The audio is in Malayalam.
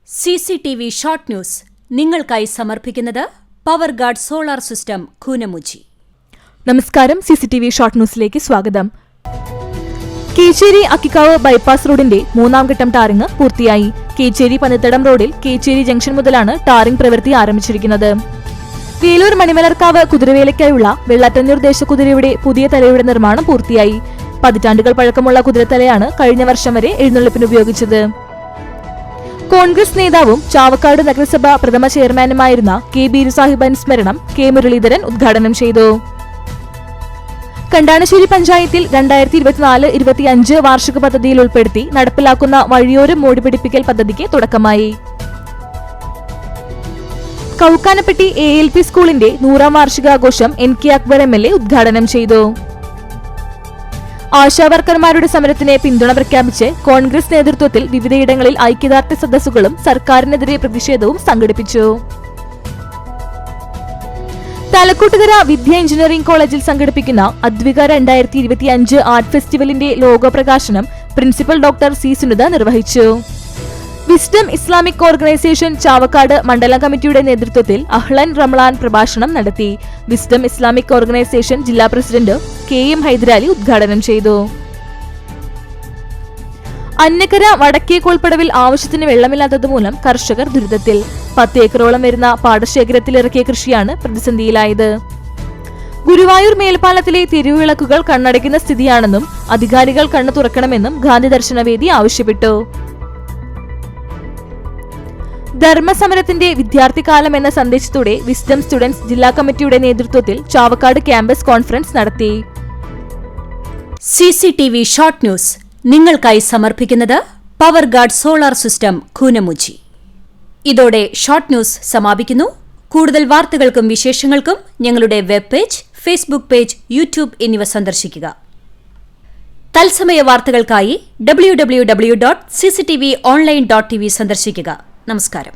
CCTV ഷോർട്ട് ന്യൂസ് നിങ്ങൾക്കായി സമർപ്പിക്കുന്നത് power guard solar system Koonamuchi. നമസ്കാരം. CCTV ഷോർട്ട് ന്യൂസിലേക്ക് സ്വാഗതം. കേച്ചേരി അക്കിക്കാവ് ബൈപ്പാസ് റോഡിന്റെ മൂന്നാം ഘട്ടം ടാറിംഗ് പൂർത്തിയായി. കേച്ചേരി പന്നിത്തടം റോഡിൽ കേച്ചേരി ജംഗ്ഷൻ മുതലാണ് ടാറിംഗ് പ്രവൃത്തി ആരംഭിച്ചിരിക്കുന്നത്. വേലൂർ മണിമലർക്കാവ് കുതിരവേലയ്ക്കായുള്ള വെള്ളാറ്റന്നൂർ ദേശക്കുതിരയുടെ പുതിയ തലയുടെ നിർമ്മാണം പൂർത്തിയായി. പതിറ്റാണ്ടുകൾ പഴക്കമുള്ള കുതിരത്തലയാണ് കഴിഞ്ഞ വർഷം വരെ എഴുന്നള്ളിപ്പിന് ഉപയോഗിച്ചത്. കോൺഗ്രസ് നേതാവും ചാവക്കാട് നഗരസഭ പ്രഥമ ചെയർമാനുമായിരുന്ന കെ ബീരുസാഹിബ് അനുസ്മരണം കെ മുരളീധരൻ ഉദ്ഘാടനം ചെയ്തു. കണ്ടാണശ്ശേരി പഞ്ചായത്തിൽ 2024-25 വാർഷിക പദ്ധതിയിൽ ഉൾപ്പെടുത്തി നടപ്പിലാക്കുന്ന വഴിയോരം മോടിപിടിപ്പിക്കൽ പദ്ധതിക്ക് തുടക്കമായി. കൗക്കാനപ്പെട്ടി ALP സ്കൂളിന്റെ 100ാം വാർഷികാഘോഷം NK അക്ബർ MLA ഉദ്ഘാടനം ചെയ്തു. ആശാവർക്കർമാരുടെ സമരത്തിന് പിന്തുണ പ്രഖ്യാപിച്ച് കോൺഗ്രസ് നേതൃത്വത്തിൽ വിവിധയിടങ്ങളിൽ ഐക്യദാർഢ്യ സദസ്സുകളും സർക്കാരിനെതിരെ പ്രതിഷേധവും സംഘടിപ്പിച്ചു. തലക്കൂട്ടുകര വിദ്യ എഞ്ചിനീയറിംഗ് കോളേജിൽ സംഘടിപ്പിക്കുന്ന അദ്വിക 2025 ആർട്ട് ഫെസ്റ്റിവലിന്റെ ലോഗോ പ്രകാശനം പ്രിൻസിപ്പൽ ഡോക്ടർ C. സുനിത നിർവഹിച്ചു. വിസ്ഡം ഇസ്ലാമിക് ഓർഗനൈസേഷൻ ചാവക്കാട് മണ്ഡലം കമ്മിറ്റിയുടെ നേതൃത്വത്തിൽ അഹ്ലൻ റമളാൻ പ്രഭാഷണം നടത്തി. വിസ്ഡം ഇസ്ലാമിക് ഓർഗനൈസേഷൻ ജില്ലാ പ്രസിഡന്റ് KM ഹൈദരാലി ഉദ്ഘാടനം ചെയ്തു. അന്നക്കര വടക്കേ കോൾപ്പടവിൽ ആവശ്യത്തിന് വെള്ളമില്ലാത്തതുമൂലം കർഷകർ ദുരിതത്തിൽ. 10 ഏക്കറോളം വരുന്ന പാടശേഖരത്തിലിറക്കിയ കൃഷിയാണ് പ്രതിസന്ധിയിലായത്. ഗുരുവായൂർ മേൽപ്പാലത്തിലെ തെരുവുവിളക്കുകൾ കണ്ണടയ്ക്കുന്ന സ്ഥിതിയാണെന്നും അധികാരികൾ കണ്ണു തുറക്കണമെന്നും ഗാന്ധി ദർശനവേദി ആവശ്യപ്പെട്ടു. ധർമ്മസമരത്തിന്റെ വിദ്യാർത്ഥികാലം എന്ന സന്ദേശത്തോടെ വിസ്ഡം സ്റ്റുഡൻസ് ജില്ലാ കമ്മിറ്റിയുടെ നേതൃത്വത്തിൽ ചാവക്കാട് ക്യാമ്പസ് കോൺഫറൻസ് നടത്തി. CCTV ഷോർട്ട് ന്യൂസ് നിങ്ങൾക്കായി സമർപ്പിക്കുന്നത് power guard solar system Koonamuchi. ഇതോടെ ഷോർട്ട് ന്യൂസ് സമാപിക്കുന്നു. കൂടുതൽ വാർത്തകൾക്കും വിശേഷങ്ങൾക്കും ഞങ്ങളുടെ web page, Facebook page, YouTube എന്നിവ സന്ദർശിക്കുക. തത്സമയ വാർത്തകൾക്കായി www.cctv online.tv സന്ദർശിക്കുക. നമസ്കാരം.